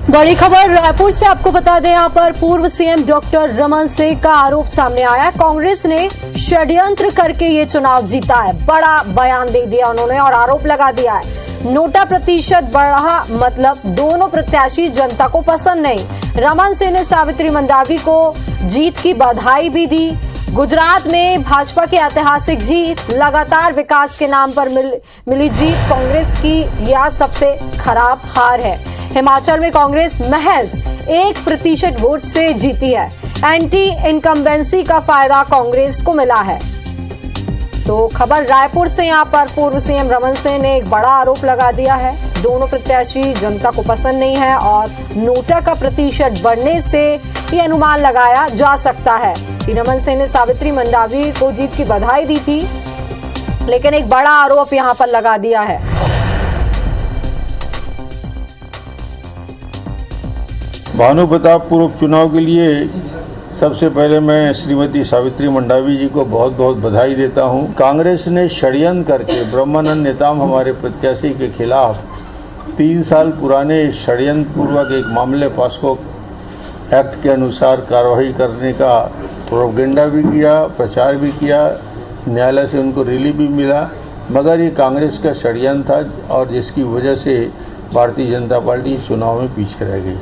बड़ी खबर रायपुर से आपको बता दें, यहाँ पर पूर्व सीएम डॉक्टर रमन सिंह का आरोप सामने आया। कांग्रेस ने षड्यंत्र करके ये चुनाव जीता है। बड़ा बयान दे दिया उन्होंने और आरोप लगा दिया है, नोटा प्रतिशत बढ़ा मतलब दोनों प्रत्याशी जनता को पसंद नहीं। रमन सिंह ने सावित्री मंडावी को जीत की बधाई भी दी। गुजरात में भाजपा की ऐतिहासिक जीत, लगातार विकास के नाम पर मिली जीत कांग्रेस की यह सबसे खराब हार है। हिमाचल में कांग्रेस महज 1% वोट से जीती है। एंटी इनकम्बेंसी का फायदा कांग्रेस को मिला है। तो खबर रायपुर से, यहाँ पर पूर्व सीएम रमन सिंह ने एक बड़ा आरोप लगा दिया है। दोनों प्रत्याशी जनता को पसंद नहीं है और नोटा का प्रतिशत बढ़ने से ये अनुमान लगाया जा सकता है कि रमन सिंह ने सावित्री मंडावी को जीत की बधाई दी थी, लेकिन एक बड़ा आरोप यहाँ पर लगा दिया है। भानु प्रतापपुर उपचुनाव के लिए सबसे पहले मैं श्रीमती सावित्री मंडावी जी को बहुत बहुत बधाई देता हूं। कांग्रेस ने षड्यंत्र करके ब्रह्मानंद नेताम हमारे प्रत्याशी के खिलाफ 3 साल पुराने षड्यंत्र पूर्वक एक मामले पॉस्को एक्ट के अनुसार कार्रवाई करने का प्रोपेगेंडा भी किया, प्रचार भी किया, न्यायालय से उनको रिलीफ भी मिला, मगर ये कांग्रेस का षड्यंत्र था और जिसकी वजह से भारतीय जनता पार्टी चुनाव में पीछे रह गई।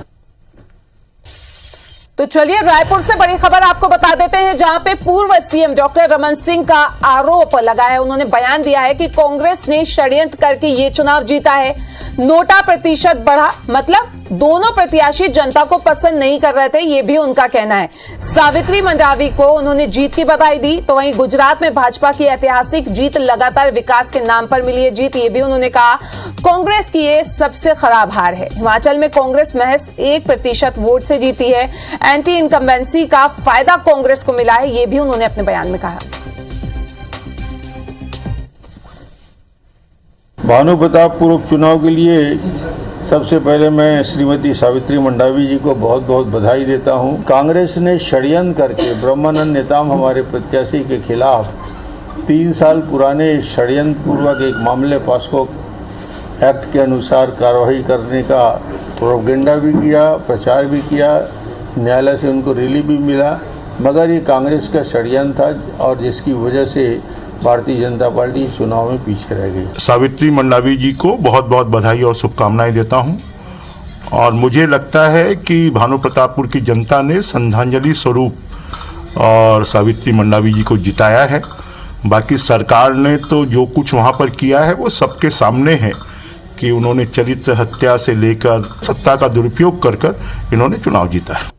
तो चलिए रायपुर से बड़ी खबर आपको बता देते हैं, जहां पे पूर्व सीएम डॉक्टर रमन सिंह का आरोप लगा है। उन्होंने बयान दिया है कि कांग्रेस ने षड्यंत्र करके ये चुनाव जीता है। नोटा प्रतिशत बढ़ा मतलब दोनों प्रत्याशी जनता को पसंद नहीं कर रहे थे, ये भी उनका कहना है। सावित्री मंडावी को उन्होंने जीत की बधाई दी। तो वहीं गुजरात में भाजपा की ऐतिहासिक जीत, लगातार विकास के नाम पर मिली है जीत, ये भी उन्होंने कहा। कांग्रेस की ये सबसे खराब हार है। हिमाचल में कांग्रेस महज 1% वोट से जीती है। एंटी इनकम्बेंसी का फायदा कांग्रेस को मिला है, ये भी उन्होंने अपने बयान में कहा। भानु प्रतापपुर उपचुनाव के लिए सबसे पहले मैं श्रीमती सावित्री मंडावी जी को बहुत बहुत बधाई देता हूं। कांग्रेस ने षड्यंत्र करके ब्रह्मानंद नेताम हमारे प्रत्याशी के खिलाफ 3 साल पुराने षड्यंत्र पूर्वक एक मामले पॉस्को एक्ट के अनुसार कार्रवाई करने का प्रोपेगेंडा भी किया, प्रचार भी किया, न्यायालय से उनको रिलीफ भी मिला, मगर ये कांग्रेस का षड्यंत्र था और जिसकी वजह से भारतीय जनता पार्टी चुनाव में पीछे रह गई। सावित्री मंडावी जी को बहुत बहुत बधाई और शुभकामनाएं देता हूं और मुझे लगता है कि भानु प्रतापपुर की जनता ने श्रद्धांजलि स्वरूप और सावित्री मंडावी जी को जिताया है। बाकी सरकार ने तो जो कुछ वहां पर किया है वो सबके सामने है कि उन्होंने चरित्र हत्या से लेकर सत्ता का दुरुपयोग कर इन्होंने चुनाव जीता है।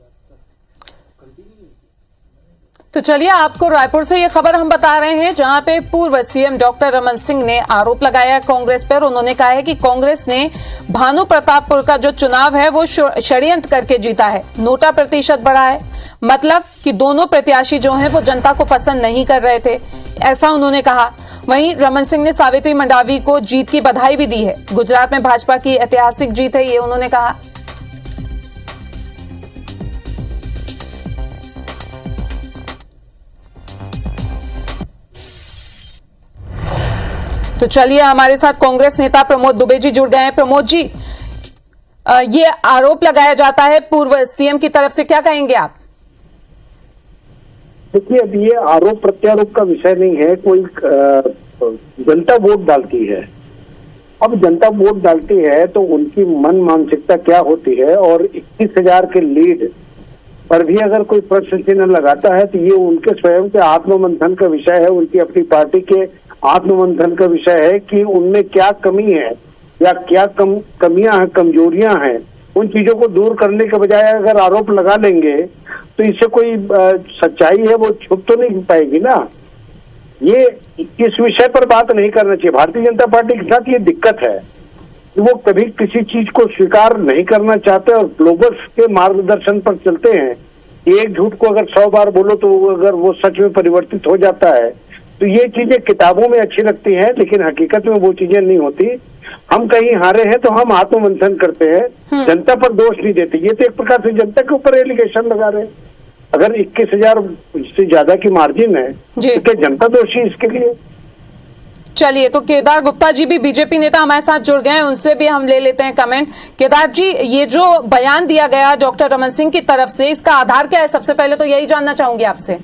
तो चलिए आपको रायपुर से ये खबर हम बता रहे हैं, जहां पे पूर्व सीएम डॉक्टर रमन सिंह ने आरोप लगाया कांग्रेस पर। उन्होंने कहा है कि कांग्रेस ने भानु प्रतापपुर का जो चुनाव है वो षड्यंत्र करके जीता है। नोटा प्रतिशत बढ़ा है मतलब कि दोनों प्रत्याशी जो हैं वो जनता को पसंद नहीं कर रहे थे, ऐसा उन्होंने कहा। वहीं रमन सिंह ने सावित्री मंडावी को जीत की बधाई भी दी है। गुजरात में भाजपा की ऐतिहासिक जीत है, ये उन्होंने कहा। तो चलिए हमारे साथ कांग्रेस नेता प्रमोद दुबे जी जुड़ गए हैं। प्रमोद जी, ये आरोप लगाया जाता है पूर्व सीएम की तरफ से, क्या कहेंगे आप? देखिए, अब ये आरोप प्रत्यारोप का विषय नहीं है। कोई जनता वोट डालती है। अब जनता वोट डालती है तो उनकी मन मानसिकता क्या होती है, और 21,000 के लीड पर भी अगर कोई प्रश्न चिन्ह लगाता है तो ये उनके स्वयं के आत्ममंथन का विषय है, उनकी अपनी पार्टी के आत्ममंथन का विषय है कि उनमें क्या कमी है या क्या कमियां हैं, कमजोरियां हैं। उन चीजों को दूर करने के बजाय अगर आरोप लगा लेंगे तो इससे कोई सच्चाई है वो छुप तो नहीं पाएगी ना। ये इस विषय पर बात नहीं करना चाहिए। भारतीय जनता पार्टी के साथ ये दिक्कत है, वो कभी किसी चीज को स्वीकार नहीं करना चाहते और ग्लोबल्स के मार्गदर्शन पर चलते हैं। एक झूठ को अगर 100 बार बोलो तो अगर वो सच में परिवर्तित हो जाता है। तो ये चीजें किताबों में अच्छी लगती हैं, लेकिन हकीकत में वो चीजें नहीं होती। हम कहीं हारे हैं तो हम आत्ममंथन करते हैं, जनता पर दोष नहीं देते। ये तो एक प्रकार से जनता के ऊपर एलिगेशन लगा रहे हैं। अगर 21,000 से ज्यादा की मार्जिन है तो क्या जनता दोषी इसके लिए? चलिए, तो केदार गुप्ता जी भी बीजेपी नेता हमारे साथ जुड़ गए हैं, उनसे भी हम ले लेते हैं कमेंट। केदार जी, ये जो बयान दिया गया डॉक्टर रमन सिंह की तरफ से, इसका आधार क्या है? सबसे पहले तो यही जानना चाहूंगी आपसे।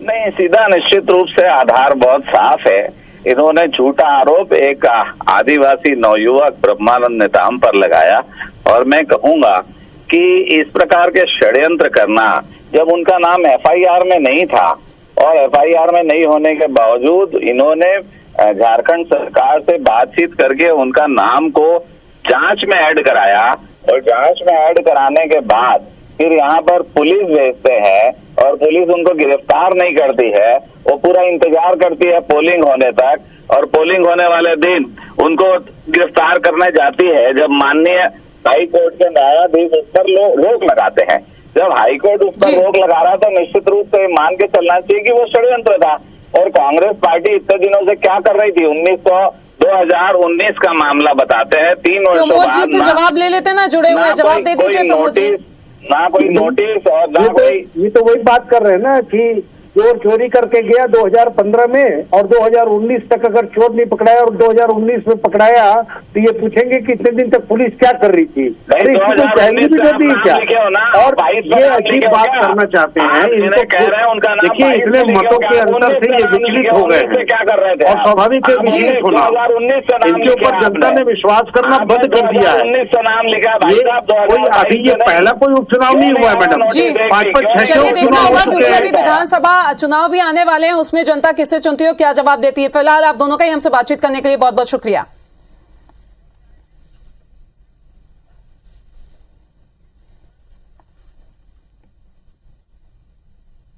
नहीं, सीधा निश्चित रूप से आधार बहुत साफ है। इन्होंने झूठा आरोप एक आदिवासी नवयुवक ब्रह्मानंद नेताम पर लगाया, और मैं कहूंगा कि इस प्रकार के षड्यंत्र करना, जब उनका नाम एफआईआर में नहीं था और एफआईआर में नहीं होने के बावजूद इन्होंने झारखंड सरकार से बातचीत करके उनका नाम को जांच में ऐड कराया, और जांच में ऐड कराने के बाद फिर यहाँ पर पुलिस भेजते हैं और पुलिस उनको गिरफ्तार नहीं करती है। वो पूरा इंतजार करती है पोलिंग होने तक, और पोलिंग होने वाले दिन उनको गिरफ्तार करने जाती है जब माननीय हाई कोर्ट के न्यायाधीश उस पर रोक लगाते हैं। जब हाईकोर्ट उस पर रोक लगा रहा तो निश्चित रूप से मान के चलना चाहिए कि वो षड्यंत्र था। और कांग्रेस पार्टी इतने दिनों से क्या कर रही थी? 2019 का मामला बताते हैं, 3 वर्षों प्रमोद जी से जवाब ले लेते ना, जुड़े हुए जवाब दे दीजिए प्रमोद जी। ना कोई नोटिस और ना कोई, ये तो वही बात कर रहे हैं ना कि चोर चोरी करके गया 2015 में, और 2019 तक अगर चोर नहीं पकड़ाया और 2019 में पकड़ाया तो ये पूछेंगे कि इतने दिन तक पुलिस क्या कर रही थी? अरे इसकी तो पहली भी दे दी क्या? और ये अजीब बात करना चाहते हैं, इनको देखिए, इतने मतों के अंतर से ये विचलित हो गए हैं, क्या कर रहे थे? और स्वाभाविक है विचलित होना। इनके ऊपर जनता ने विश्वास करना बंद कर दिया है। 19 का नाम लिखा, कोई अभी ये पहला कोई उपचुनाव नहीं हुआ है मैडम, 5-5, 6 चलिए, देखना होगा उपचुनाव क्योंकि अभी विधानसभा चुनाव भी आने वाले हैं, उसमें जनता किसे चुनती है, क्या जवाब देती है। फिलहाल आप दोनों का ही हमसे बातचीत करने के लिए बहुत बहुत शुक्रिया।